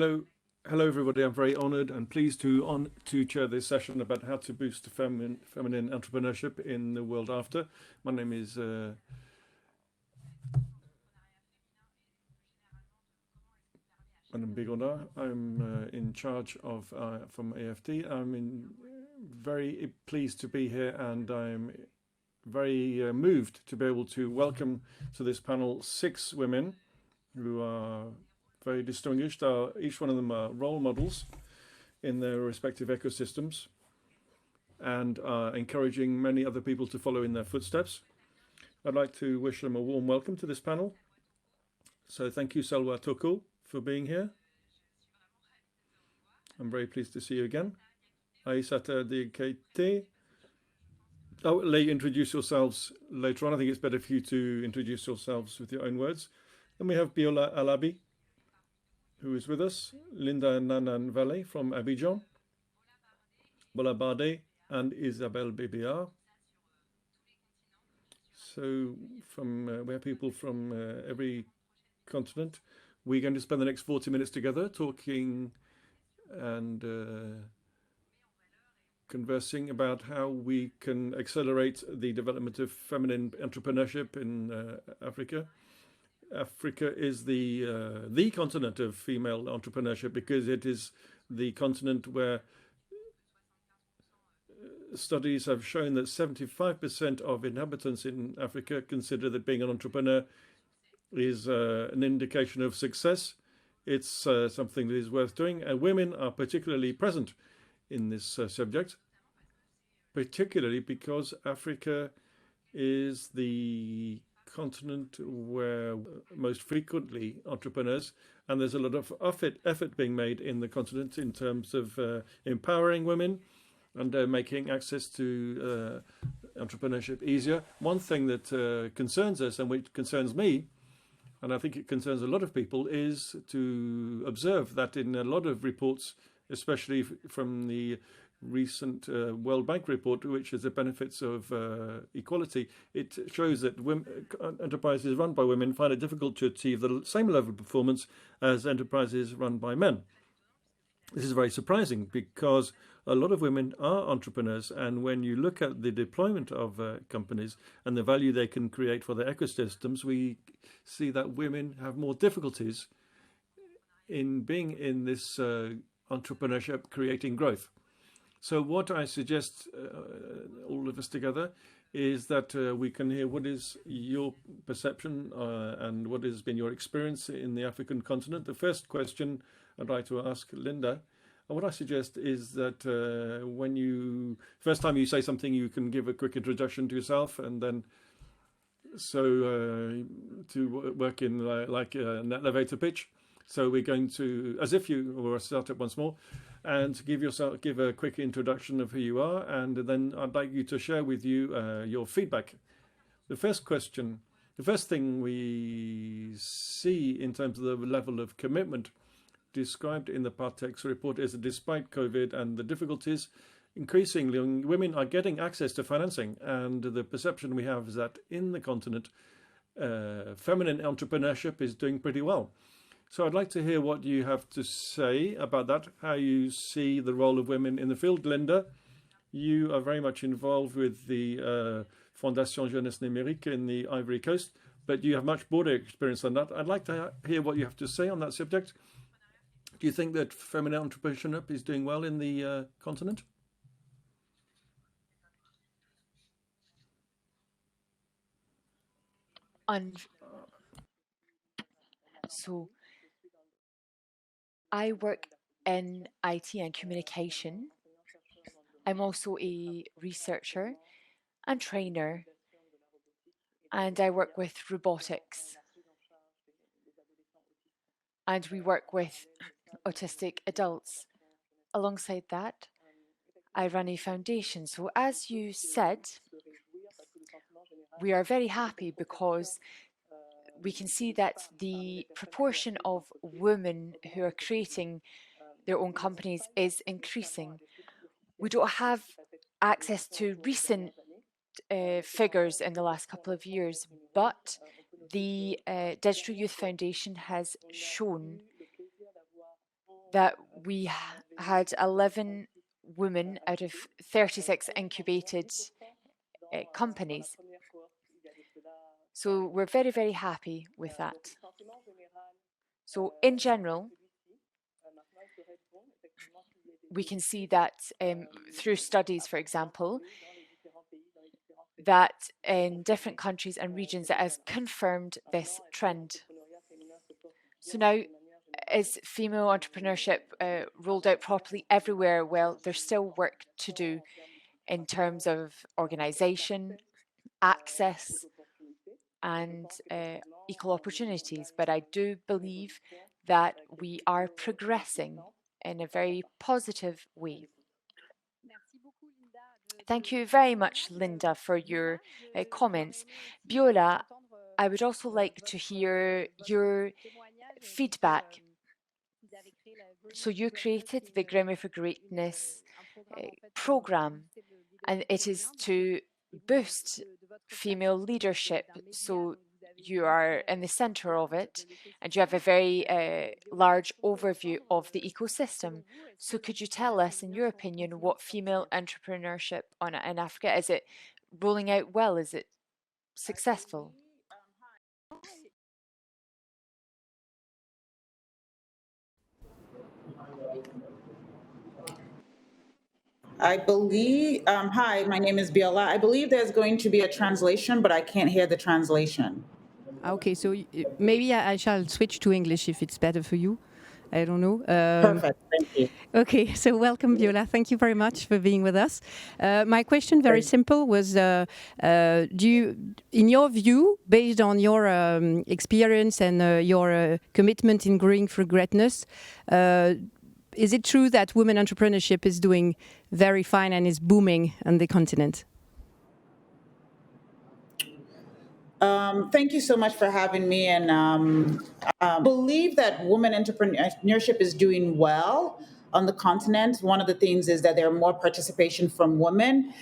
Hello, everybody. I'm very honored and pleased to chair this session about how to boost feminine entrepreneurship in the world after. My name is Madame Bigonda. I'm in charge of from AFD. Very pleased to be here, and I'm very moved to be able to welcome to this panel 6 women who are very distinguished. Each one of them are role models in their respective ecosystems and are encouraging many other people to follow in their footsteps. I'd like to wish them a warm welcome to this panel. So thank you, Salwa Toko, for being here. I'm very pleased to see you again. Aïssata Diakité. I'll let you introduce yourselves later on. I think it's better for you to introduce yourselves with your own words. Then we have Biola Alabi, who is with us, Linda Nanan Valle from Abidjan, Bola Bade, and Isabelle Bébiard. So we have people from every continent. We're going to spend the next 40 minutes together talking and conversing about how we can accelerate the development of feminine entrepreneurship in Africa. Africa is the continent of female entrepreneurship because it is the continent where studies have shown that 75% of inhabitants in Africa consider that being an entrepreneur is an indication of success. It's something that is worth doing, and women are particularly present in this subject, particularly because Africa is the continent where most frequently entrepreneurs, and there's a lot of effort being made in the continent in terms of empowering women and making access to entrepreneurship easier. One thing that concerns us and which concerns me, and I think it concerns a lot of people, is to observe that in a lot of reports, especially from the recent World Bank report, which is the benefits of equality, it shows that enterprises run by women find it difficult to achieve the same level of performance as enterprises run by men. This is very surprising because a lot of women are entrepreneurs, and when you look at the deployment of companies and the value they can create for their ecosystems, we see that women have more difficulties in being in this entrepreneurship, creating growth. So what I suggest, all of us together, is that we can hear what is your perception and what has been your experience in the African continent. The first question I'd like to ask Linda, what I suggest is that first time you say something, you can give a quick introduction to yourself, and then to work in like an elevator pitch. So we're going to, as if you were a startup once more, and give a quick introduction of who you are, and then I'd like you to share with you your feedback. The first thing we see in terms of the level of commitment described in the Partex report is that despite COVID and the difficulties, increasingly women are getting access to financing, and the perception we have is that in the continent, feminine entrepreneurship is doing pretty well. So I'd like to hear what you have to say about that, how you see the role of women in the field. Linda, you are very much involved with the Fondation Jeunesse Numérique in the Ivory Coast, but you have much broader experience than that. I'd like to hear what you have to say on that subject. Do you think that feminine entrepreneurship is doing well in the continent? So I work in IT and communication. I'm also a researcher and trainer, and I work with robotics. And we work with autistic adults. Alongside that, I run a foundation. So as you said, we are very happy because we can see that the proportion of women who are creating their own companies is increasing. We don't have access to recent figures in the last couple of years, but the Digital Youth Foundation has shown that we had 11 women out of 36 incubated companies. So we're very, very happy with that. So in general, we can see that through studies, for example, that in different countries and regions it has confirmed this trend. So now, is female entrepreneurship rolled out properly everywhere? Well, there's still work to do in terms of organisation, access, and equal opportunities. But I do believe that we are progressing in a very positive way. Thank you very much, Linda, for your comments. Biola, I would also like to hear your feedback. So you created the Grammar for Greatness program, and it is to boost female leadership. So you are in the center of it, and you have a very large overview of the ecosystem. So could you tell us, in your opinion, what female entrepreneurship in Africa, is it rolling out well? Is it successful? I believe, hi, my name is Biola. I believe there's going to be a translation, but I can't hear the translation. Okay, so maybe I shall switch to English if it's better for you. I don't know. Perfect, thank you. Okay, so welcome, Viola. Thank you very much for being with us. My question, very simple, was: do you, in your view, based on your experience and your commitment in growing for greatness, is it true that women entrepreneurship is doing very fine and is booming on the continent? Thank you so much for having me. And I believe that women entrepreneurship is doing well on the continent. One of the things is that there are more participation from women.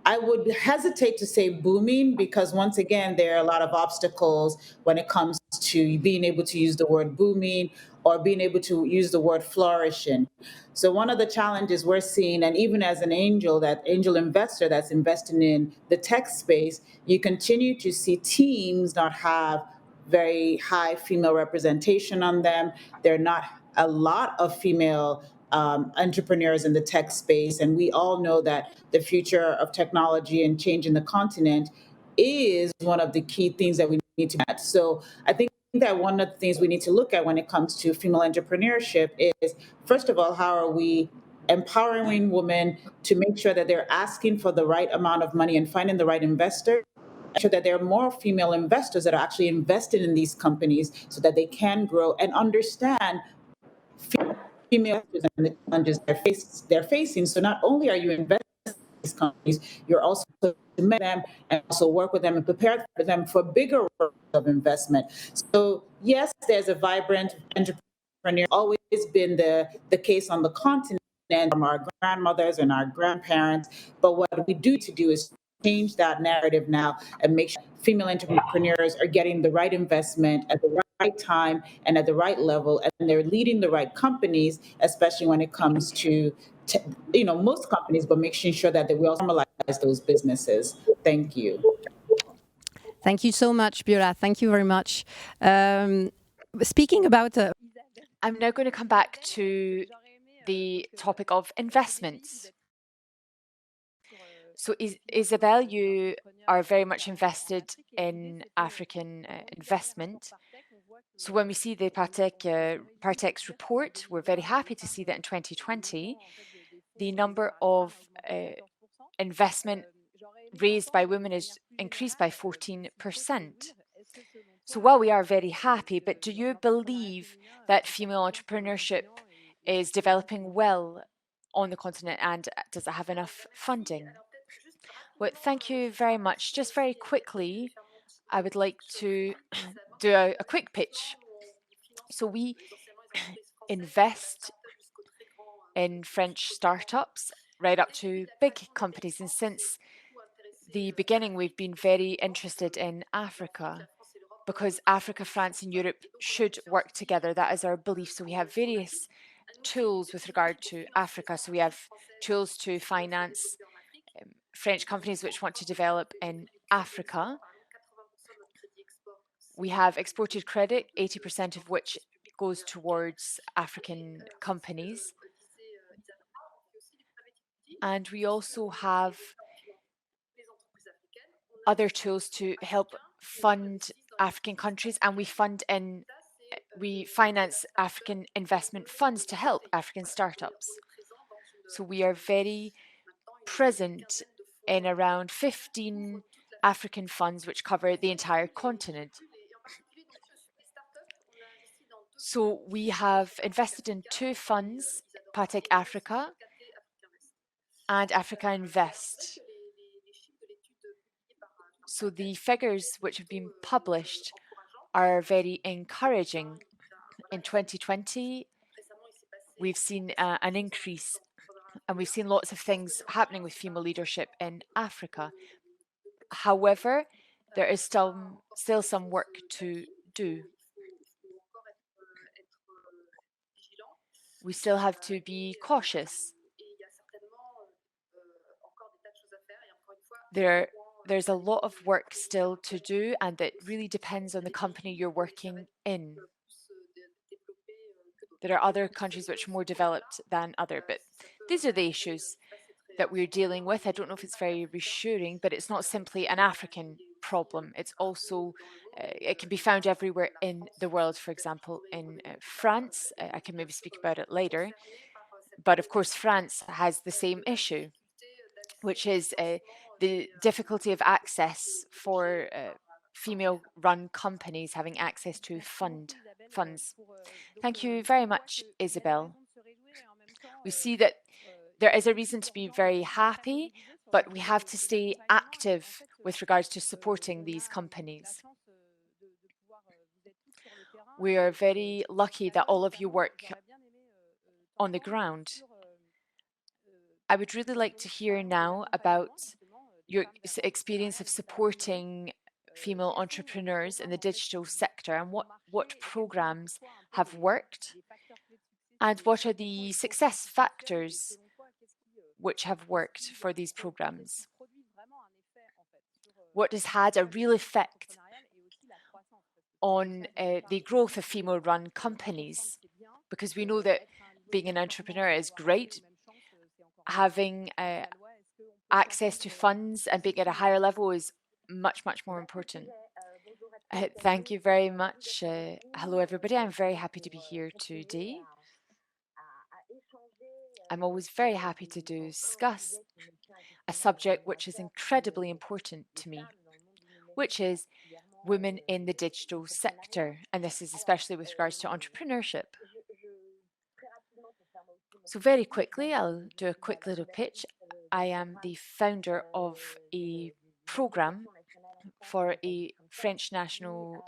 I would hesitate to say booming because, once again, there are a lot of obstacles when it comes to being able to use the word booming or being able to use the word flourishing. So one of the challenges we're seeing, and even as an angel, that angel investor that's investing in the tech space, you continue to see teams not have very high female representation on them. There are not a lot of female entrepreneurs in the tech space. And we all know that the future of technology and changing the continent is one of the key things that we need to get. So I think that one of the things we need to look at when it comes to female entrepreneurship is, first of all, how are we empowering women to make sure that they're asking for the right amount of money and finding the right investor, sure that there are more female investors that are actually invested in these companies so that they can grow and understand female and the challenges they're facing. So not only are you investing in these companies, you're also to meet them and also work with them and prepare for them for bigger rounds of investment. So yes, there's a vibrant entrepreneur. Always been the case on the continent from our grandmothers and our grandparents. But what we do to do is change that narrative now and make sure female entrepreneurs are getting the right investment at the right time and at the right level, and they're leading the right companies, especially when it comes to most companies, but making sure that we also normalize those businesses. Thank you. Thank you so much, Biola. Thank you very much. Speaking about... I'm now going to come back to the topic of investments. So Isabel, you are very much invested in African investment. So when we see the Partech's report, we're very happy to see that in 2020, the number of investment raised by women is increased by 14%. So while we are very happy, but do you believe that female entrepreneurship is developing well on the continent, and does it have enough funding? Well, thank you very much. Just very quickly, I would like to do a quick pitch. So we invest in French startups right up to big companies. And since the beginning, we've been very interested in Africa because Africa, France, and Europe should work together. That is our belief. So we have various tools with regard to Africa. So we have tools to finance French companies which want to develop in Africa. We have exported credit, 80% of which goes towards African companies. And we also have other tools to help fund African countries, and we finance African investment funds to help African startups. So we are very present in around 15 African funds which cover the entire continent. So we have invested in 2 funds, Patek Africa and Africa Invest. So the figures which have been published are very encouraging. In 2020, we've seen an increase, and we've seen lots of things happening with female leadership in Africa. However, there is still some work to do. We still have to be cautious. There's a lot of work still to do, and it really depends on the company you're working in. There are other countries which are more developed than other, but these are the issues that we're dealing with. I don't know if it's very reassuring, but it's not simply an African problem. It's also, it can be found everywhere in the world. For example, in France, I can maybe speak about it later, but of course France has the same issue, which is the difficulty of access for female-run companies having access to funds. Thank you very much, Isabel. We see that there is a reason to be very happy, but we have to stay active with regards to supporting these companies. We are very lucky that all of you work on the ground. I would really like to hear now about your experience of supporting female entrepreneurs in the digital sector, and what programs have worked, and what are the success factors which have worked for these programs. What has had a real effect on the growth of female-run companies? Because we know that being an entrepreneur is great. Having access to funds and being at a higher level is much, much more important. Thank you very much. Hello, everybody. I'm very happy to be here today. I'm always very happy to discuss a subject which is incredibly important to me, which is women in the digital sector. And this is especially with regards to entrepreneurship. So very quickly, I'll do a quick little pitch. I am the founder of a program for a French national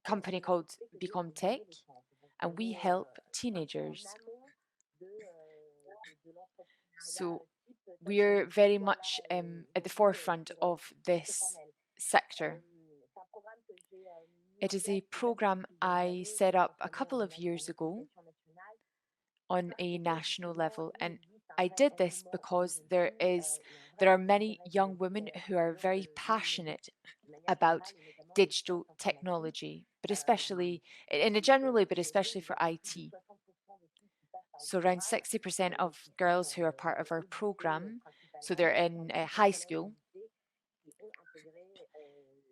company called Become Tech, and we help teenagers. So we're very much at the forefront of this sector. It is a program I set up a couple of years ago on a national level, and I did this because there are many young women who are very passionate about digital technology, but especially in a general way, but especially for IT. So around 60% of girls who are part of our program, so they're in high school,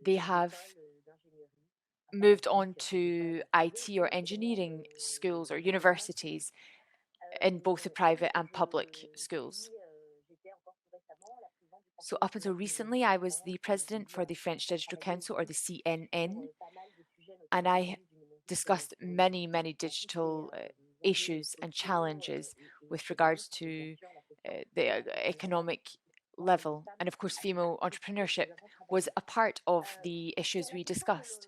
they have moved on to IT or engineering schools or universities in both the private and public schools. So up until recently, I was the president for the French Digital Council, or the CNN, and I discussed many, many digital issues and challenges with regards to the economic level. And of course, female entrepreneurship was a part of the issues we discussed.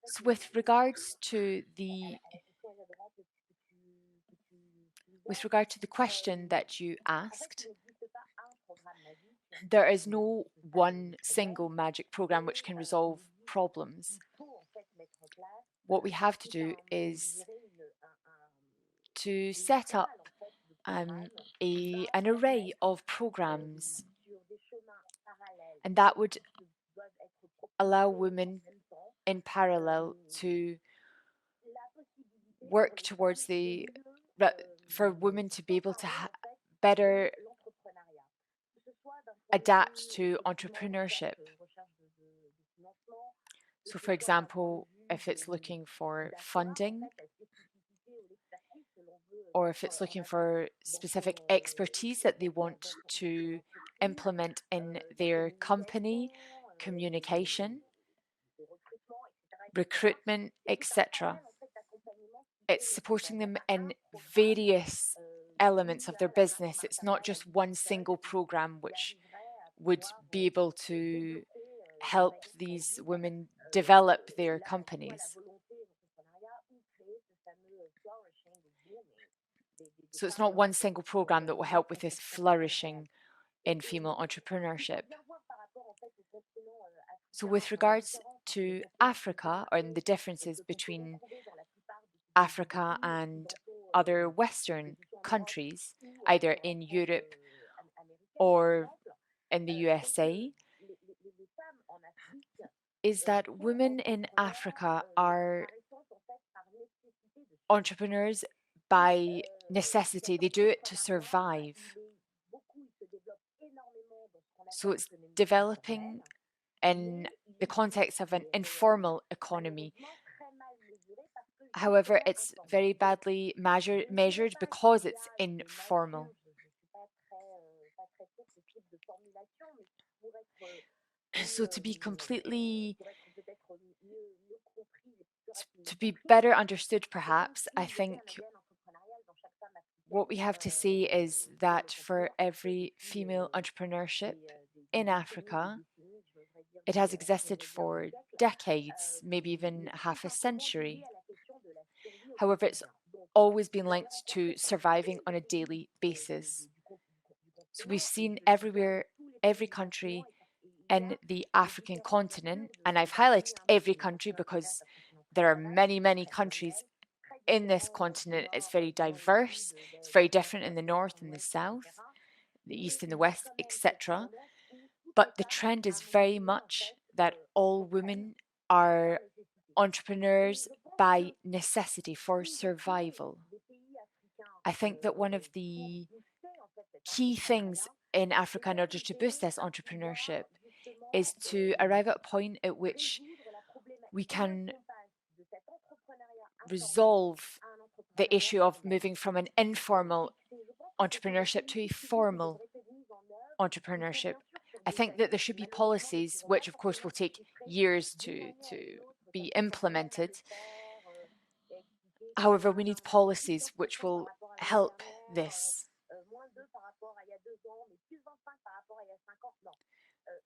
So with regards to the question that you asked, there is no one single magic program which can resolve problems. What we have to do is to set up an array of programs, and that would allow women in parallel to work towards for women to be able to better adapt to entrepreneurship. So, for example, if it's looking for funding, or if it's looking for specific expertise that they want to implement in their company, communication, recruitment, etc. It's supporting them in various elements of their business. It's not just one single program which would be able to help these women develop their companies. So it's not one single program that will help with this flourishing in female entrepreneurship. So with regards to Africa, and the differences between Africa and other Western countries, either in Europe or in the USA, is that women in Africa are entrepreneurs by necessity. They do it to survive. So it's developing in the context of an informal economy. However, it's very badly measured because it's informal. So to be better understood, perhaps, I think what we have to say is that for every female entrepreneurship in Africa, it has existed for decades, maybe even half a century. However, it's always been linked to surviving on a daily basis. So we've seen everywhere, every country in the African continent, and I've highlighted every country because there are many, many countries in this continent. It's very diverse, it's very different in the north and the south, the east and the west, etc. But the trend is very much that all women are entrepreneurs by necessity for survival. I think that one of the key things in Africa in order to boost this entrepreneurship is to arrive at a point at which we can resolve the issue of moving from an informal entrepreneurship to a formal entrepreneurship. I think that there should be policies, which of course will take years to be implemented. However, we need policies which will help this.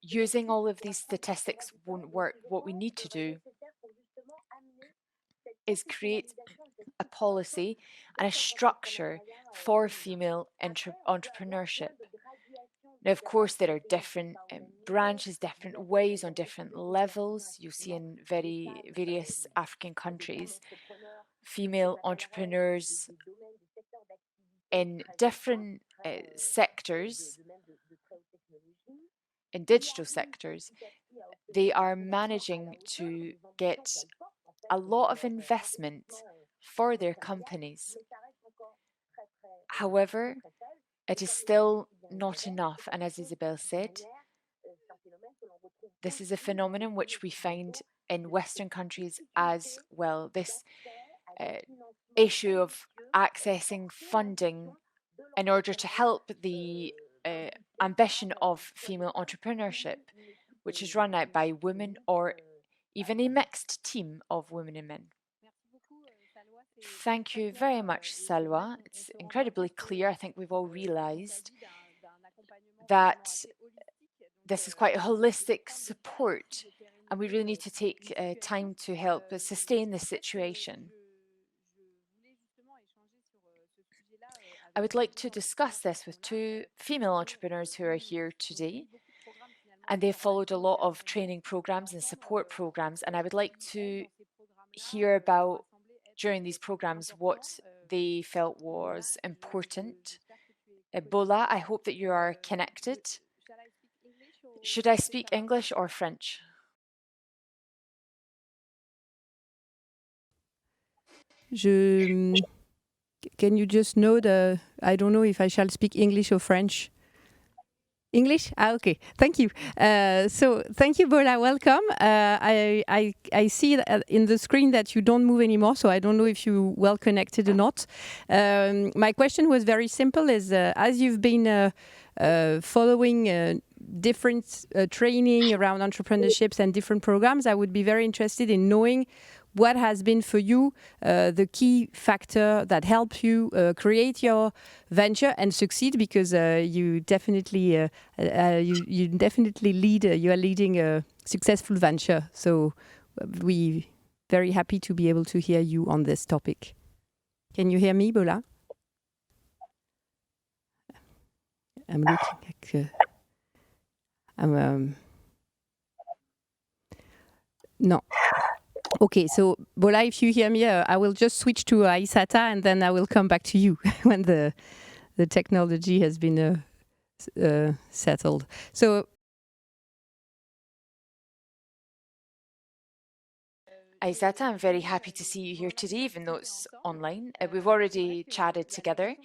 Using all of these statistics won't work. What we need to do is create a policy and a structure for female entrepreneurship. Now, of course, there are different branches, different ways on different levels. You see in various African countries, female entrepreneurs in different sectors, in digital sectors, they are managing to get a lot of investment for their companies. However, it is still not enough. And as Isabel said, this is a phenomenon which we find in Western countries as well. This issue of accessing funding in order to help the ambition of female entrepreneurship, which is run out by women or even a mixed team of women and men. Thank you very much, Salwa. It's incredibly clear. I think we've all realized that this is quite a holistic support, and we really need to take time to help sustain the situation. I would like to discuss this with two female entrepreneurs who are here today, and they've followed a lot of training programs and support programs, and I would like to hear about, during these programs, what they felt was important. Bola, I hope that you are connected. Should I speak English or French? Can you just note, I don't know if I shall speak English or French. English? Ah, okay. Thank you. So thank you, Bola. Welcome. I see that in the screen that you don't move anymore, so I don't know if you well connected or not. My question was very simple: is as you've been following different training around entrepreneurships and different programs, I would be very interested in knowing what has been for you the key factor that helped you create your venture and succeed, because you definitely you definitely lead you are leading a successful venture, so we very happy to be able to hear you on this topic. Can you hear me, Bola? I'm looking at no. Okay, so Bola, if you hear me, I will just switch to Aissata and then I will come back to you when the technology has been settled. So, Aizata, I'm very happy to see you here today, even though it's online. We've already chatted together.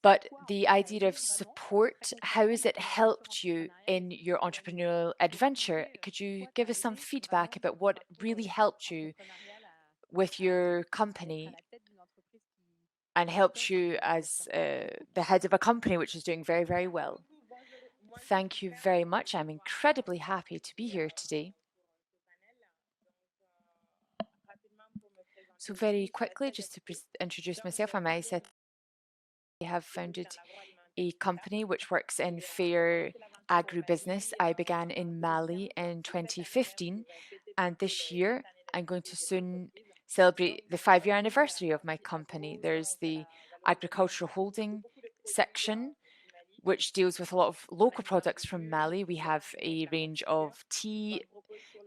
But the idea of support, how has it helped you in your entrepreneurial adventure? Could you give us some feedback about what really helped you with your company and helped you as the head of a company which is doing very, very well? Thank you very much. I'm incredibly happy to be here today. So very quickly, just to introduce myself, I'm Aisha. I have founded a company which works in fair agribusiness. I began in Mali in 2015, and this year I'm going to soon celebrate the 5-year anniversary of my company. There's the agricultural holding section, which deals with a lot of local products from Mali. We have a range of tea,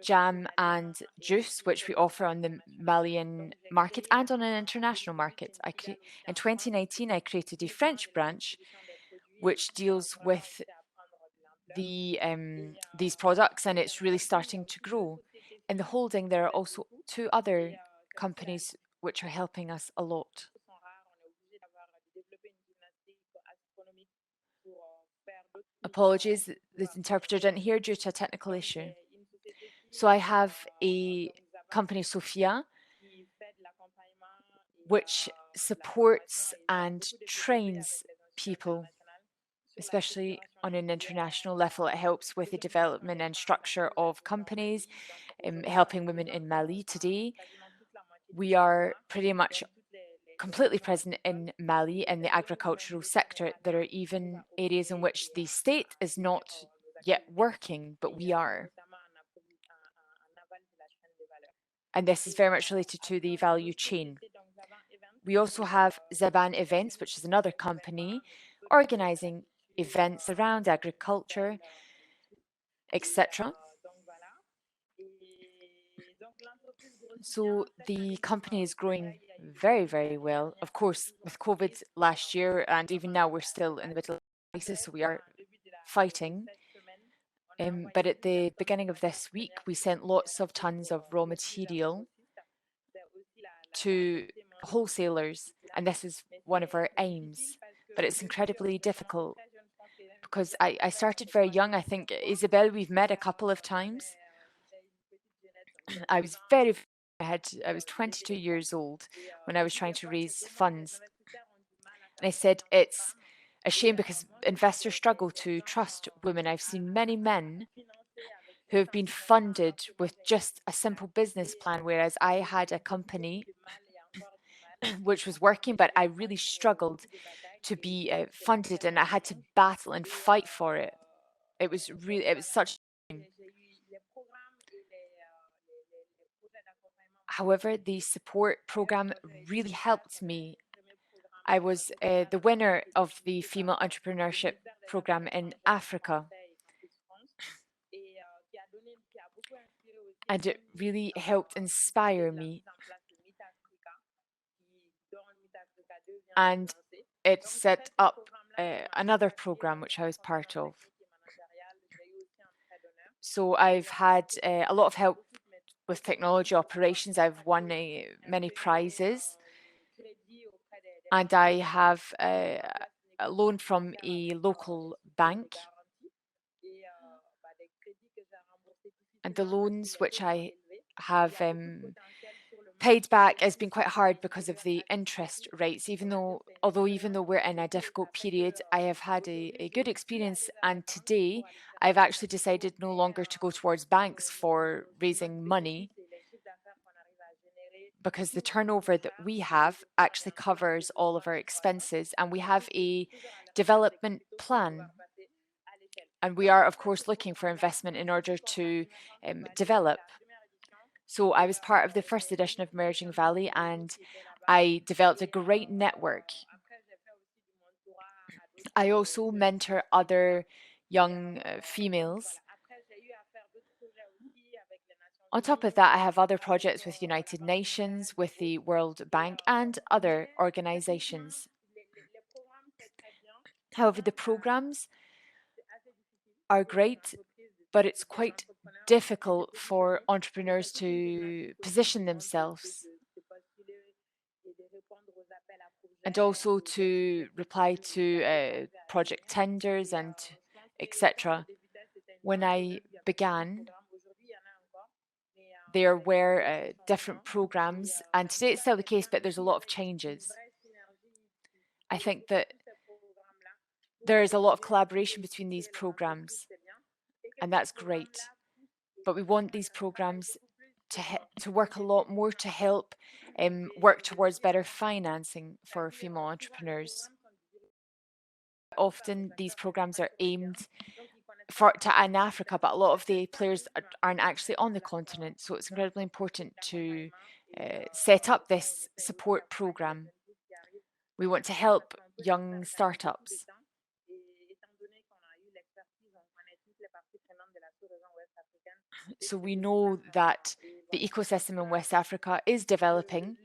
jam and juice, which we offer on the Malian market and on an international market. In 2019, I created a French branch, which deals with these products, and it's really starting to grow. In the holding, there are also 2 other companies which are helping us a lot. Apologies, the interpreter didn't hear due to a technical issue. So I have a company, Sophia, which supports and trains people, especially on an international level. It helps with the development and structure of companies, helping women in Mali today. We are pretty much completely present in Mali in the agricultural sector. There are even areas in which the state is not yet working, but we are. And this is very much related to the value chain. We also have Zaban Events, which is another company organizing events around agriculture, etc. So the company is growing very, very well. Of course, with COVID last year, and even now we're still in the middle of a crisis, so we are fighting. But at the beginning of this week, we sent lots of tons of raw material to wholesalers, and this is one of our aims. But it's incredibly difficult because I started very young. I think, Isabel, we've met a couple of times. I was I was 22 years old when I was trying to raise funds. And I said, it's a shame because investors struggle to trust women. I've seen many men who have been funded with just a simple business plan, whereas I had a company which was working, but I really struggled to be funded, and I had to battle and fight for it. It was such. However, the support program really helped me. I was the winner of the Female Entrepreneurship program in Africa. And it really helped inspire me. and it set up another program which I was part of. So I've had a lot of help with technology operations. I've won many prizes, and I have a loan from a local bank. And the loans which I have paid back has been quite hard because of the interest rates, even though we're in a difficult period, I have had a good experience. And today I've actually decided no longer to go towards banks for raising money, because the turnover that we have actually covers all of our expenses, and we have a development plan. And we are, of course, looking for investment in order to develop. So I was part of the first edition of Emerging Valley, and I developed a great network. I also mentor other young females. On top of that, I have other projects with United Nations, with the World Bank, and other organizations. However, the programs are great, but it's quite difficult for entrepreneurs to position themselves and also to reply to project tenders and etc. When I began, there were different programs, and today it's still the case, but there's a lot of changes. I think that there is a lot of collaboration between these programs, and that's great. But we want these programs to work a lot more to help work towards better financing for female entrepreneurs. Often these programs are aimed in Africa, but a lot of the players aren't actually on the continent. So it's incredibly important to set up this support program. We want to help young startups. So we know that the ecosystem in West Africa is developing,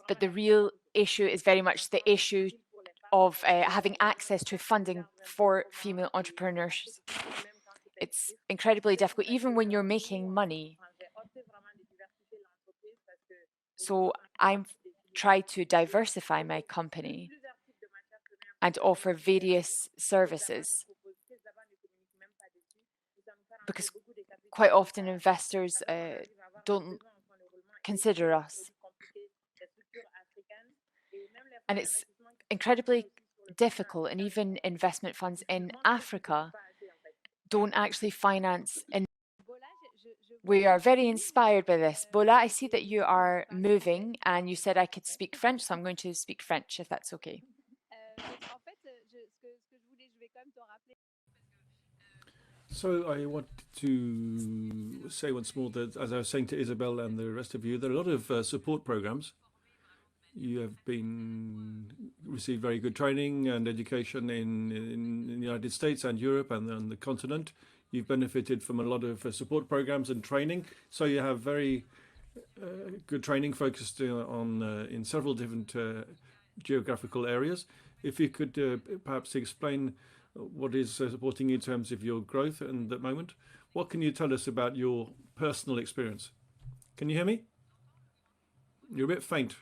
but the real issue is very much the issue of having access to funding for female entrepreneurs. It's incredibly difficult, even when you're making money. So I'm trying to diversify my company and offer various services, because quite often investors don't consider us. And it's incredibly difficult, and even investment funds in Africa don't actually finance. We are very inspired by this. Bola, I see that you are moving, and you said I could speak French, so I'm going to speak French, if that's okay. So I want to say once more that, as I was saying to Isabel and the rest of you, there are a lot of support programs. You have received very good training and education in the United States and Europe and on the continent. You've benefited from a lot of support programs and training. So you have very good training focused on in several different geographical areas. If you could perhaps explain what is supporting you in terms of your growth at the moment. What can you tell us about your personal experience? Can you hear me? You're a bit faint.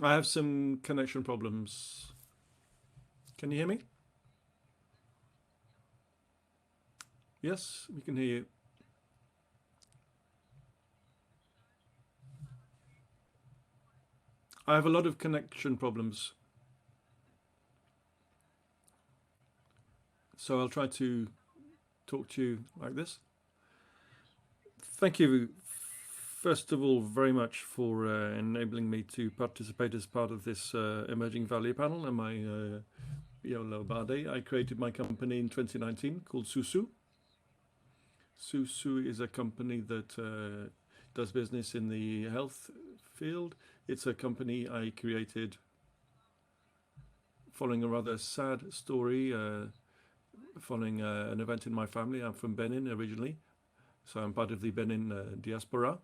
I have some connection problems. Can you hear me? Yes, we can hear you. I have a lot of connection problems. So I'll try to talk to you like this. Thank you, first of all, very much for enabling me to participate as part of this Emerging Valley panel. And my Yolo Bade. I created my company in 2019 called Susu. Susu is a company that does business in the health field. It's a company I created following a rather sad story, following an event in my family. I'm from Benin originally, so I'm part of the Benin diaspora.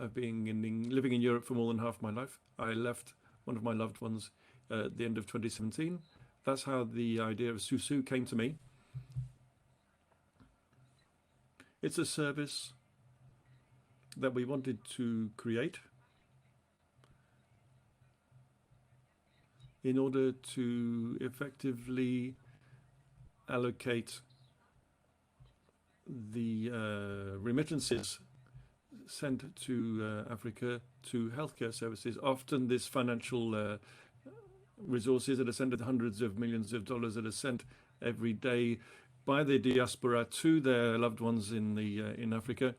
I've been living in Europe for more than half my life. I left one of my loved ones at the end of 2017. That's how the idea of Susu came to me. It's a service that we wanted to create in order to effectively allocate the remittances sent to Africa to healthcare services. Often this financial resources that are sent, hundreds of millions of dollars that are sent every day by the diaspora to their loved ones in Africa,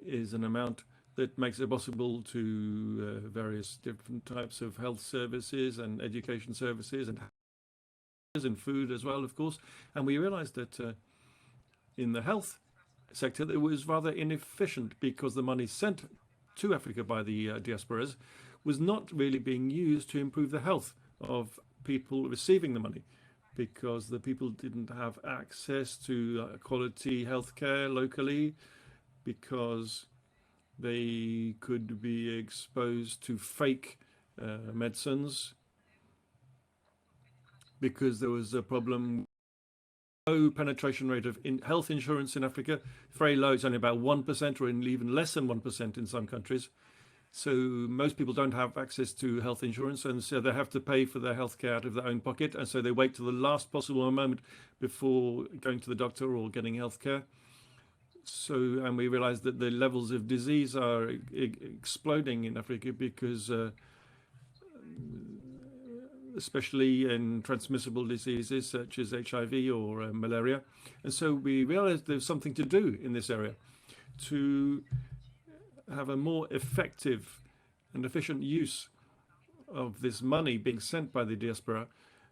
is an amount that makes it possible to various different types of health services and education services and food as well, of course. And we realized that in the health sector, it was rather inefficient because the money sent to Africa by the diasporas was not really being used to improve the health of people receiving the money, because the people didn't have access to quality healthcare locally, because they could be exposed to fake medicines, because there was a problem. Low penetration rate of health insurance in Africa, very low. It's only about 1% or even less than 1% in some countries. So most people don't have access to health insurance, and so they have to pay for their healthcare out of their own pocket. And so they wait till the last possible moment before going to the doctor or getting healthcare. So, and we realized that the levels of disease are exploding in Africa because especially in transmissible diseases such as HIV or malaria. And so we realized there's something to do in this area to have a more effective and efficient use of this money being sent by the diaspora,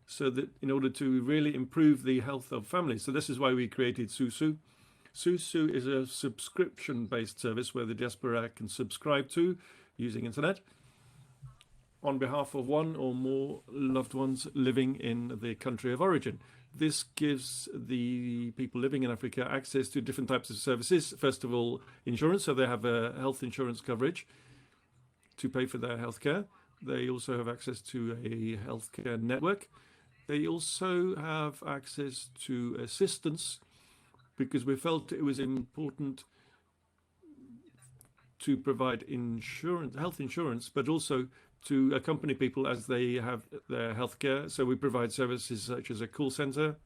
so that in order to really improve the health of families. So this is why we created Susu. Susu is a subscription-based service where the diaspora can subscribe to using internet on behalf of one or more loved ones living in the country of origin. This gives the people living in Africa access to different types of services. First of all, insurance, so they have a health insurance coverage to pay for their healthcare. They also have access to a healthcare network. They also have access to assistance, because we felt it was important to provide insurance, health insurance, but also to accompany people as they have their healthcare. So we provide services such as a call center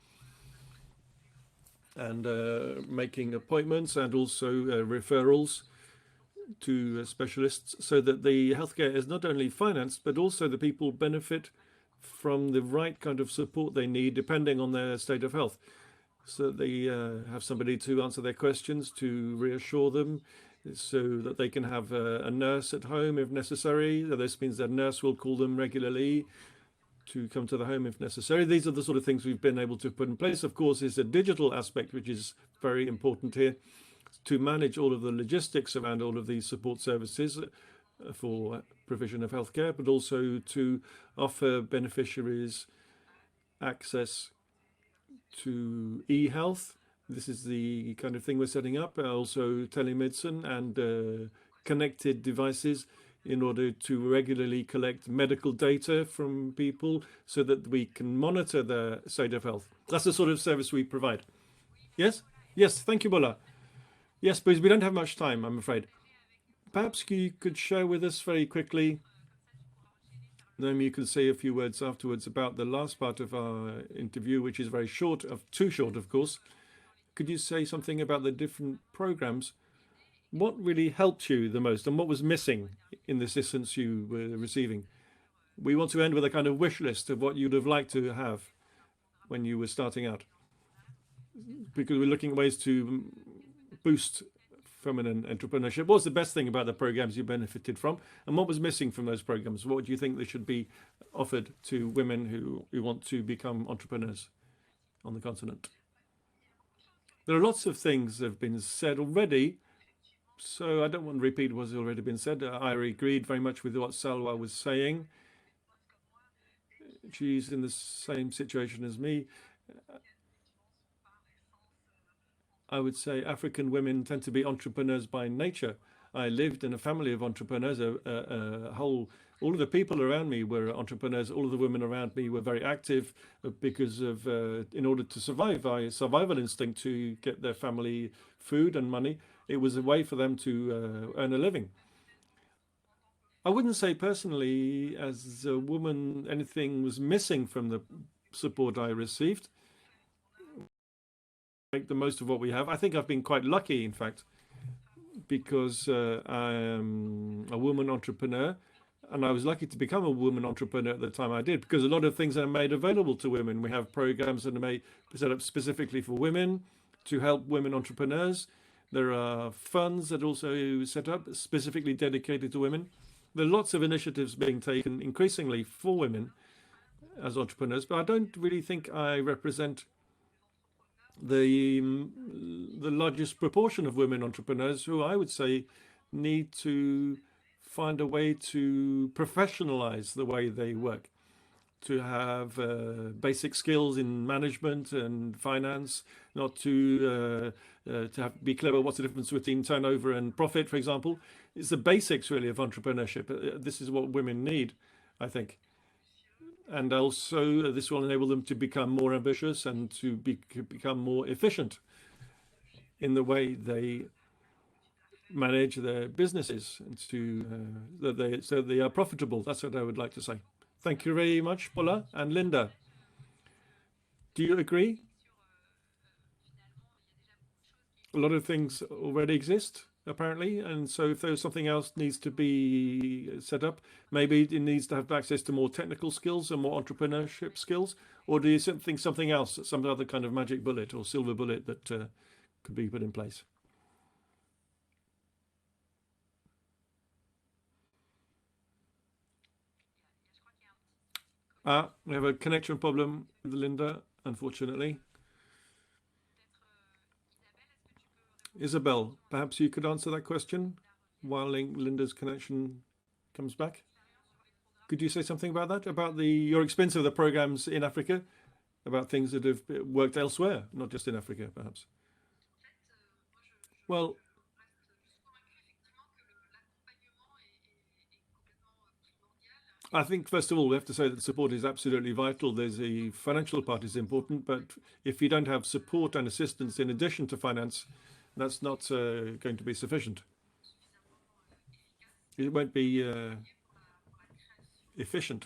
and making appointments, and also referrals to specialists, so that the healthcare is not only financed, but also the people benefit from the right kind of support they need depending on their state of health. So they have somebody to answer their questions, to reassure them, so that they can have a nurse at home if necessary. This means that a nurse will call them regularly to come to the home if necessary. These are the sort of things we've been able to put in place. Of course, is a digital aspect, which is very important here, to manage all of the logistics around all of these support services for provision of healthcare, but also to offer beneficiaries access to e-health. This is the kind of thing we're setting up. Also telemedicine and connected devices in order to regularly collect medical data from people so that we can monitor their state of health. That's the sort of service we provide. Yes? Yes, thank you, Bola. Yes, but we don't have much time, I'm afraid. Perhaps you could share with us very quickly, then you can say a few words afterwards about the last part of our interview, which is very short, too short, of course. Could you say something about the different programs? What really helped you the most, and what was missing in the assistance you were receiving? We want to end with a kind of wish list of what you'd have liked to have when you were starting out, because we're looking at ways to boost feminine entrepreneurship. What was the best thing about the programs you benefited from, and what was missing from those programs? What do you think they should be offered to women who want to become entrepreneurs on the continent? There are lots of things that have been said already, so I don't want to repeat what's already been said. I agreed very much with what Salwa was saying. She's in the same situation as me. I would say African women tend to be entrepreneurs by nature. I lived in a family of entrepreneurs. All of the people around me were entrepreneurs. All of the women around me were very active because of, in order to survive, survival instinct to get their family food and money. It was a way for them to earn a living. I wouldn't say personally, as a woman, anything was missing from the support I received. Make the most of what we have. I think I've been quite lucky, in fact, because I am a woman entrepreneur, and I was lucky to become a woman entrepreneur at the time I did, because a lot of things are made available to women. We have programs that are made set up specifically for women to help women entrepreneurs. There are funds that also set up specifically dedicated to women. There are lots of initiatives being taken increasingly for women as entrepreneurs, but I don't really think I represent the largest proportion of women entrepreneurs who I would say need to find a way to professionalize the way they work, to have basic skills in management and finance, not to be clever. What's the difference between turnover and profit, for example? It's the basics really of entrepreneurship. This is what women need, I think. And also this will enable them to become more ambitious and to become more efficient in the way they manage their businesses, and so they are profitable. That's what I would like to say. Thank you very much, Paula and Linda. Do you agree? A lot of things already exist, apparently, and so if there's something else needs to be set up, maybe it needs to have access to more technical skills and more entrepreneurship skills, or do you think something else, some other kind of magic bullet or silver bullet that could be put in place? We have a connection problem with Linda, unfortunately. Isabel, perhaps you could answer that question while Linda's connection comes back. Could you say something about that, about your experience of the programs in Africa, about things that have worked elsewhere, not just in Africa, perhaps? Well, I think, first of all, we have to say that support is absolutely vital. There's a financial part is important, but if you don't have support and assistance in addition to finance, that's not going to be sufficient. It won't be efficient,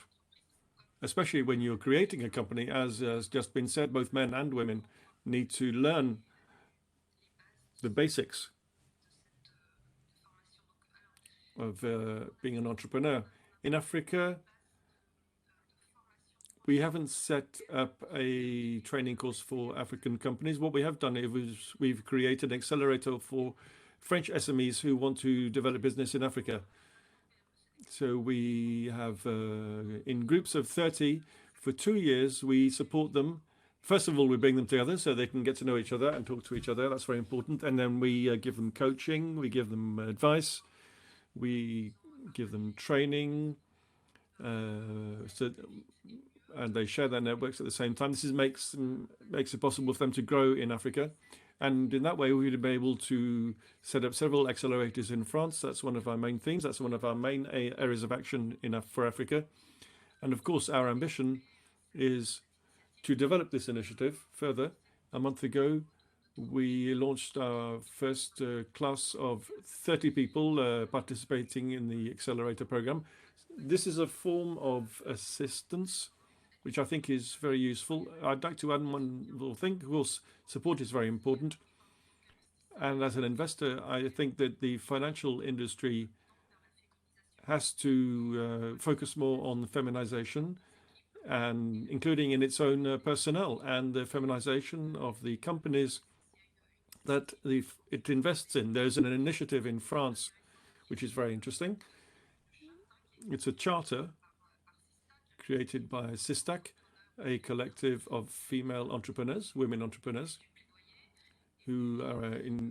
especially when you're creating a company. As has just been said, both men and women need to learn the basics of being an entrepreneur. In Africa, we haven't set up a training course for African companies. What we have done is we've created an accelerator for French SMEs who want to develop business in Africa. So we have, in groups of 30, for 2 years, we support them. First of all, we bring them together so they can get to know each other and talk to each other. That's very important. And then we give them coaching, we give them advice, we give them training, and they share their networks at the same time. This makes it possible for them to grow in Africa. And in that way, we would be able to set up several accelerators in France. That's one of our main themes. That's one of our main areas of action for Africa. And of course, our ambition is to develop this initiative further. A month ago, we launched our first class of 30 people participating in the accelerator program. This is a form of assistance which I think is very useful. I'd like to add one little thing. Of course, support is very important. And as an investor, I think that the financial industry has to focus more on feminization, and including in its own personnel, and the feminization of the companies that it invests in. There's an initiative in France which is very interesting. It's a charter created by Sistac, a collective of female entrepreneurs, women entrepreneurs, who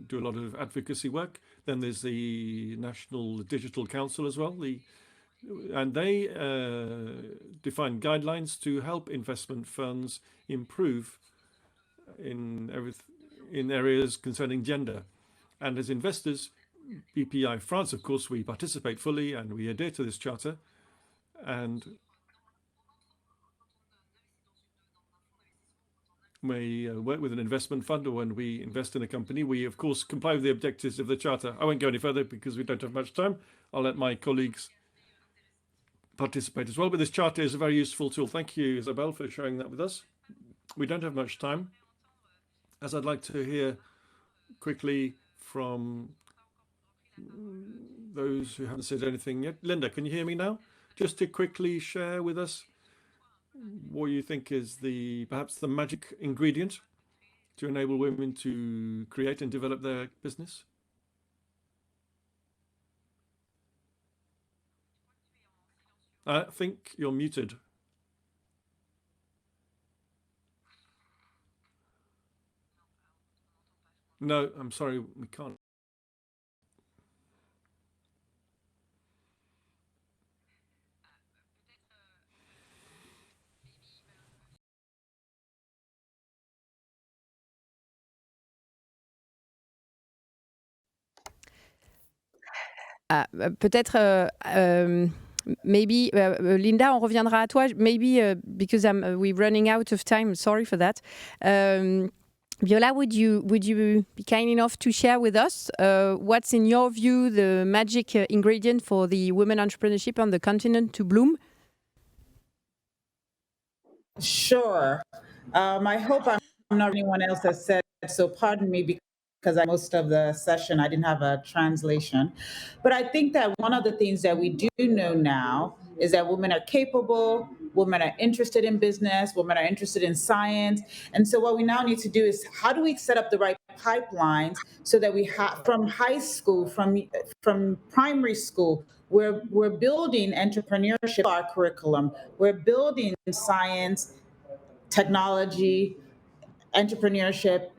do a lot of advocacy work. Then there's the National Digital Council as well, and they define guidelines to help investment funds improve in areas concerning gender. And as investors, BPI France, of course, we participate fully and we adhere to this charter. And we work with an investment fund, or when we invest in a company, we, of course, comply with the objectives of the charter. I won't go any further because we don't have much time. I'll let my colleagues participate as well. But this charter is a very useful tool. Thank you, Isabelle, for sharing that with us. We don't have much time, as I'd like to hear quickly from those who haven't said anything yet. Linda, can you hear me now? Just to quickly share with us what you think is perhaps the magic ingredient to enable women to create and develop their business? I think you're muted. No, I'm sorry, we can't. Peut-être, maybe, Linda, on reviendra à toi. Maybe because we're running out of time. Sorry for that. Viola, would you be kind enough to share with us what's, in your view, the magic ingredient for the women entrepreneurship on the continent to bloom? Sure. I hope I'm not anyone else has said, so pardon me because most of the session I didn't have a translation. But I think that one of the things that we do know now is that women are capable, women are interested in business, women are interested in science. And so what we now need to do is, how do we set up the right pipelines so that we have, from high school, from primary school, we're building entrepreneurship, our curriculum, we're building science, technology, entrepreneurship,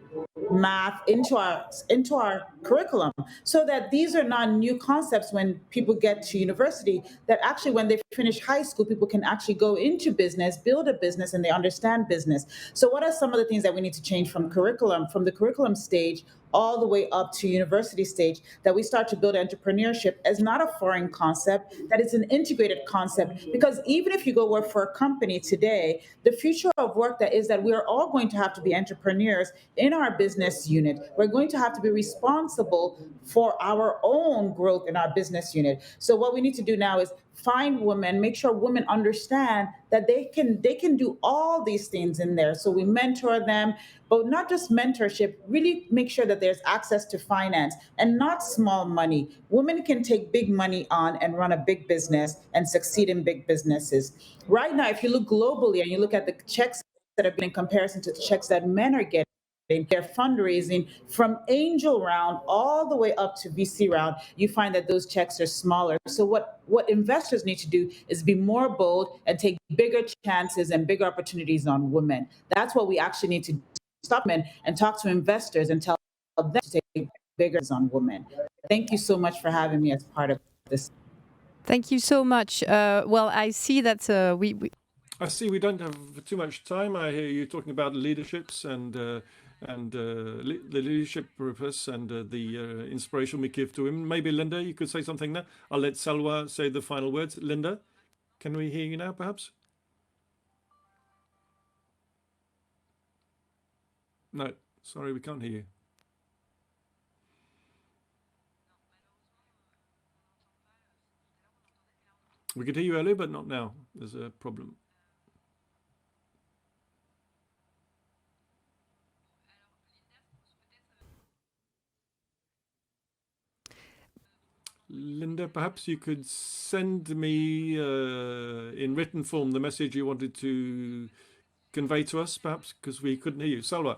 math into our curriculum, so that these are not new concepts when people get to university, that actually when they finish high school, people can actually go into business, build a business, and they understand business. So what are some of the things that we need to change from the curriculum stage all the way up to university stage, that we start to build entrepreneurship as not a foreign concept, that it's an integrated concept? Because even if you go work for a company today, the future of work that is that we are all going to have to be entrepreneurs in our business unit. We're going to have to be responsible for our own growth in our business unit. So what we need to do now is find women, make sure women understand that they can do all these things in there. So we mentor them, but not just mentorship, really make sure that there's access to finance, and not small money. Women can take big money on and run a big business and succeed in big businesses. Right now, if you look globally and you look at the checks that have been in comparison to the checks that men are getting, their fundraising from angel round all the way up to VC round, you find that those checks are smaller. So what investors need to do is be more bold and take bigger chances and bigger opportunities on women. That's what we actually need to stop men and talk to investors and tell them to take bigger on women. Thank you so much for having me as part of this. Thank you so much. Well, I see that I see we don't have too much time. I hear you talking about leaderships and the leadership purpose and the inspiration we give to women. Maybe Linda, you could say something there. I'll let Salwa say the final words. Linda, can we hear you now, perhaps? No, sorry, we can't hear you. We could hear you earlier, but not now. There's a problem. Linda, perhaps you could send me in written form the message you wanted to convey to us, perhaps, because we couldn't hear you. Salwa,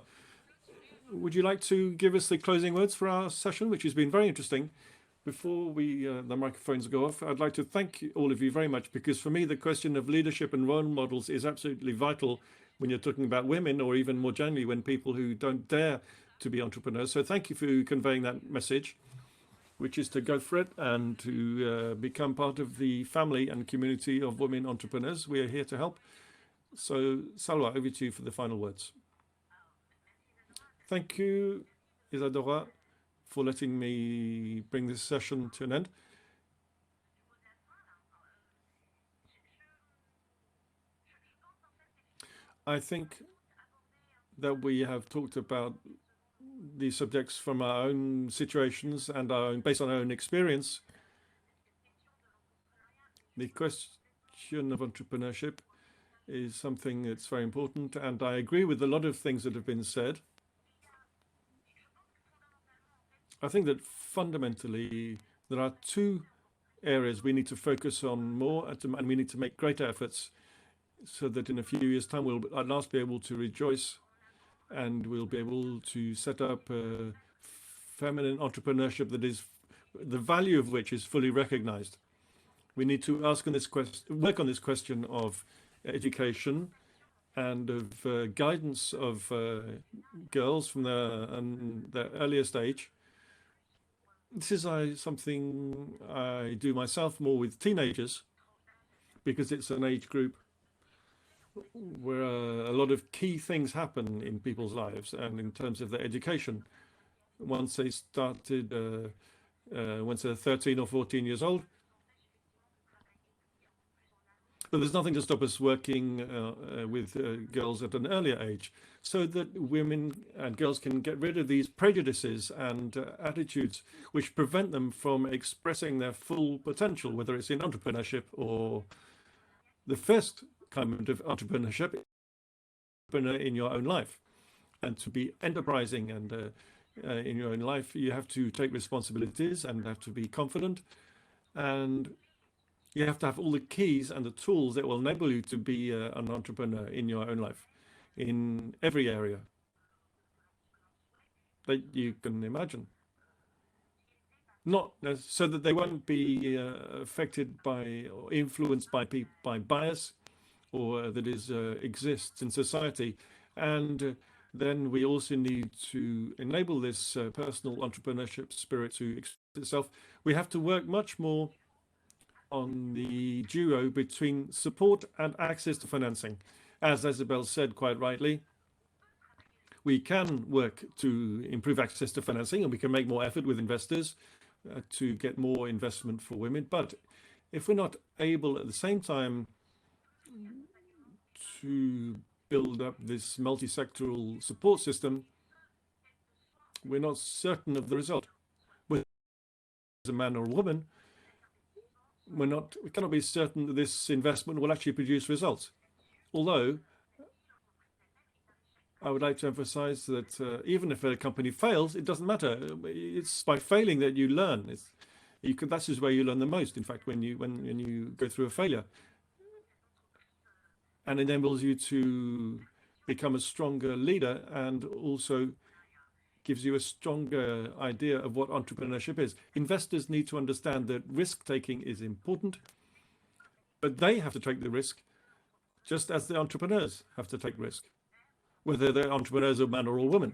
would you like to give us the closing words for our session, which has been very interesting? Before the microphones go off, I'd like to thank all of you very much, because for me, the question of leadership and role models is absolutely vital when you're talking about women, or even more generally, when people who don't dare to be entrepreneurs. So thank you for conveying that message, which is to go for it and to become part of the family and community of women entrepreneurs. We are here to help. So Salwa, over to you for the final words. Thank you, Isadora, for letting me bring this session to an end. I think that we have talked about these subjects from our own situations and based on our own experience. The question of entrepreneurship is something that's very important, and I agree with a lot of things that have been said. I think that fundamentally there are two areas we need to focus on more, and we need to make greater efforts so that in a few years' time we'll at last be able to rejoice and we'll be able to set up a feminine entrepreneurship that is the value of which is fully recognized. We need to work on this question of education and of guidance of girls from their earliest age. This is something I do myself more with teenagers, because it's an age group where a lot of key things happen in people's lives and in terms of their education. Once they started, once they're 13 or 14 years old. But there's nothing to stop us working with girls at an earlier age, so that women and girls can get rid of these prejudices and attitudes which prevent them from expressing their full potential, whether it's in entrepreneurship or the first kind of entrepreneurship, in your own life. And to be enterprising and in your own life, you have to take responsibilities and have to be confident, and you have to have all the keys and the tools that will enable you to be an entrepreneur in your own life, in every area that you can imagine. Not so that they won't be affected by or influenced by bias or that exists in society. And then we also need to enable this personal entrepreneurship spirit to express itself. We have to work much more on the duo between support and access to financing. As Isabel said quite rightly, we can work to improve access to financing, and we can make more effort with investors to get more investment for women. But if we're not able at the same time to build up this multi-sectoral support system, we're not certain of the result. Whether it's a man or a woman, we cannot be certain that this investment will actually produce results. Although I would like to emphasize that even if a company fails, it doesn't matter. It's by failing that you learn. That's just where you learn the most, in fact, when you go through a failure. And it enables you to become a stronger leader, and also gives you a stronger idea of what entrepreneurship is. Investors need to understand that risk-taking is important, but they have to take the risk just as the entrepreneurs have to take risk, whether they're entrepreneurs or man or a woman.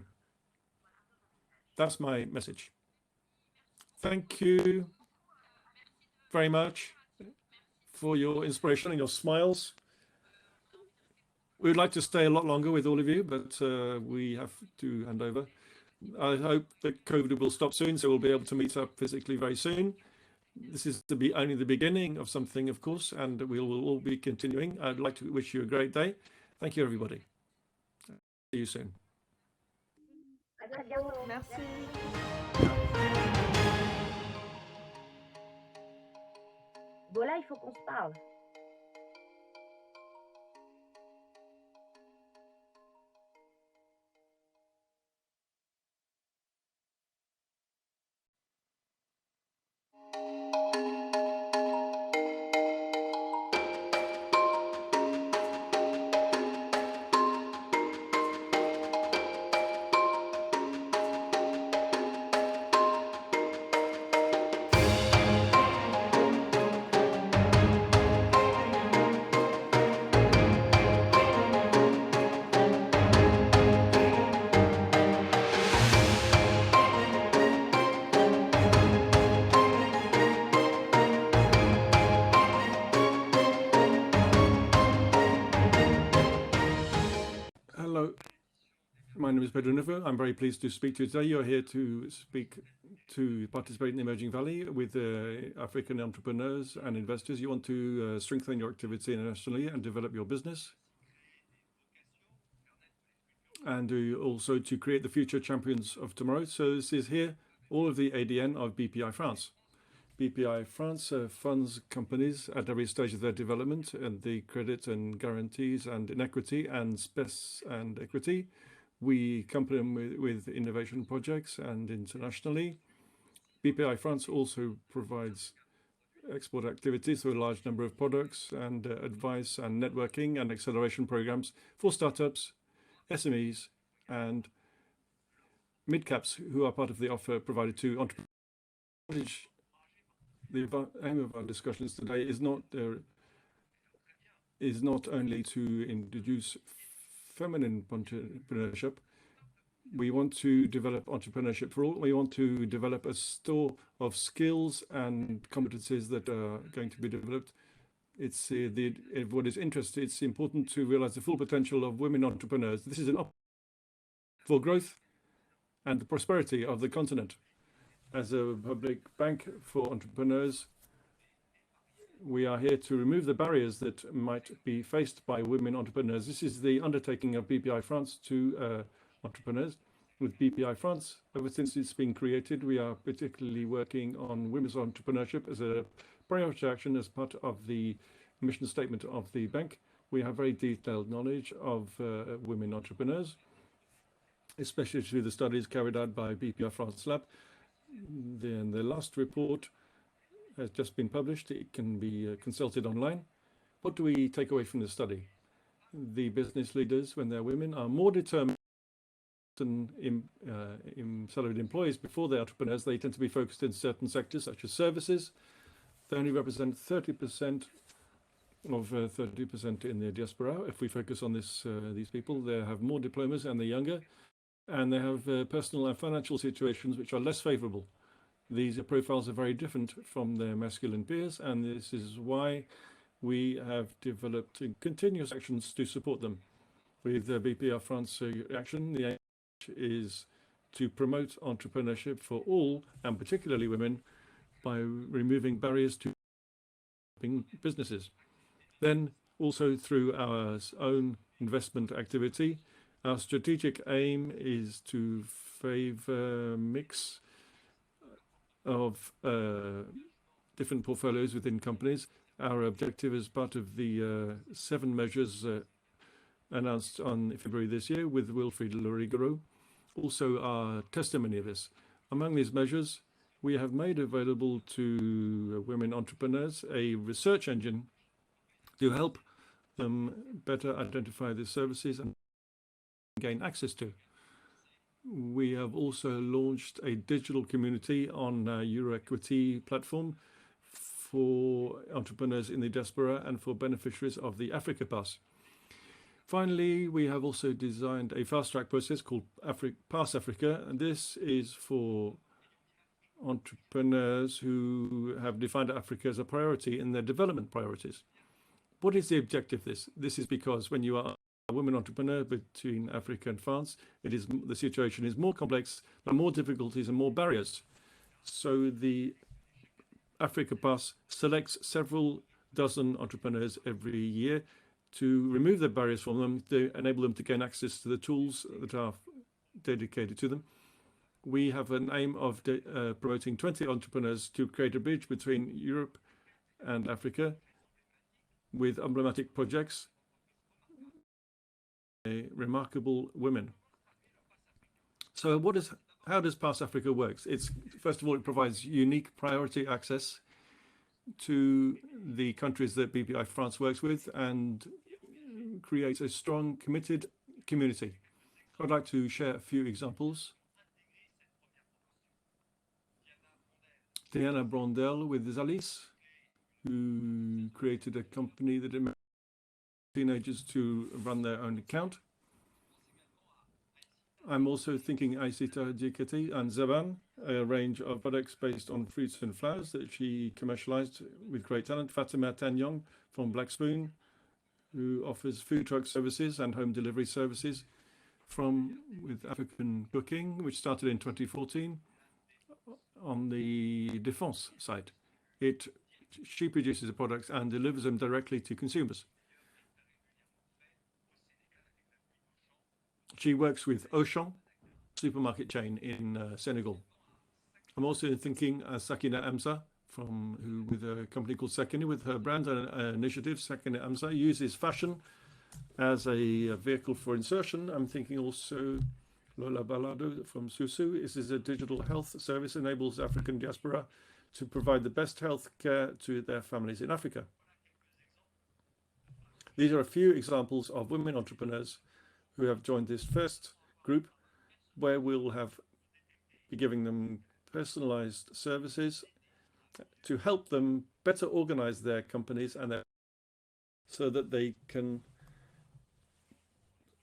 That's my message. Thank you very much for your inspiration and your smiles. We would like to stay a lot longer with all of you, but we have to hand over. I hope that COVID will stop soon, so we'll be able to meet up physically very soon. This is only the beginning of something, of course, and we will all be continuing. I'd like to wish you a great day. Thank you, everybody. See you soon. Merci. Voilà, il faut qu'on se parle. Hello, my name is Pedro Nivo. I'm very pleased to speak to you today. You're here to speak to participate in the Emerging Valley with African entrepreneurs and investors. You want to strengthen your activity internationally and develop your business. And also to create the future champions of tomorrow. So this is here, all of the ADN of BPI France. BPI France funds companies at every stage of their development, and the credit and guarantees and in equity and equity. We accompany them with innovation projects and internationally. BPI France also provides export activities through a large number of products and advice and networking and acceleration programs for startups, SMEs, and mid-caps who are part of the offer provided to entrepreneurs. The aim of our discussions today is not only to introduce feminine entrepreneurship. We want to develop entrepreneurship for all. We want to develop a store of skills and competencies that are going to be developed. It's what is interesting. It's important to realize the full potential of women entrepreneurs. This is an opportunity for growth and the prosperity of the continent. As a public bank for entrepreneurs, we are here to remove the barriers that might be faced by women entrepreneurs. This is the undertaking of BPI France to entrepreneurs. With BPI France, ever since it's been created, we are particularly working on women's entrepreneurship as a priority action as part of the mission statement of the bank. We have very detailed knowledge of women entrepreneurs, especially through the studies carried out by BPI France Lab. The last report has just been published. It can be consulted online. What do we take away from the study? The business leaders, when they're women, are more determined than salaried employees before they're entrepreneurs. They tend to be focused in certain sectors, such as services. They only represent 30% of 30% in the diaspora. If we focus on these people, they have more diplomas and they're younger. And they have personal and financial situations which are less favorable. These profiles are very different from their masculine peers, and this is why we have developed continuous actions to support them. With the BPI France action, the aim is to promote entrepreneurship for all, and particularly women, by removing barriers to businesses. Then also through our own investment activity, our strategic aim is to favor a mix of different portfolios within companies. Our objective is part of the 7 measures announced on February this year with Wilfried Lorigaro, also our testimony of this. Among these measures, we have made available to women entrepreneurs a research engine to help them better identify the services and gain access to. We have also launched a digital community on EuroEquity platform for entrepreneurs in the diaspora and for beneficiaries of the Africa Pass. Finally, we have also designed a fast-track process called Pass Africa, and this is for entrepreneurs who have defined Africa as a priority in their development priorities. What is the objective of this? This is because when you are a women entrepreneur between Africa and France, the situation is more complex, there are more difficulties and more barriers. So the Africa Pass selects several dozen entrepreneurs every year to remove the barriers from them, to enable them to gain access to the tools that are dedicated to them. We have an aim of promoting 20 entrepreneurs to create a bridge between Europe and Africa with emblematic projects. Remarkable women. So how does Pass Africa work? First of all, it provides unique priority access to the countries that BPI France works with and creates a strong, committed community. I'd like to share a few examples. Diana Brondel with Zalis, who created a company that enables teenagers to run their own account. I'm also thinking Aisita Dikati and Zaban, a range of products based on fruits and flowers that she commercialized with great talent. Fatima Tanyong from Black Spoon, who offers food truck services and home delivery services with African cooking, which started in 2014. on the defense side. She produces the products and delivers them directly to consumers. She works with Auchan, supermarket chain in Senegal. I'm also thinking Sakina Amsa, with a company called Sakina, with her brand and initiative. Sakina Amsa uses fashion as a vehicle for insertion. I'm thinking also Lola Balado from Susu. This is a digital health service, enables African diaspora to provide the best health care to their families in Africa. These are a few examples of women entrepreneurs who have joined this first group, where we'll be giving them personalized services to help them better organize their companies so that they can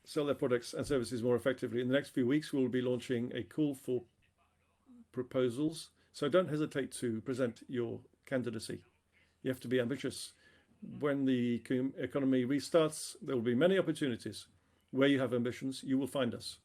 sell their products and services more effectively. In the next few weeks, we'll be launching a call for proposals. So don't hesitate to present your candidacy. You have to be ambitious. When the economy restarts, there will be many opportunities. Where you have ambitions, you will find us.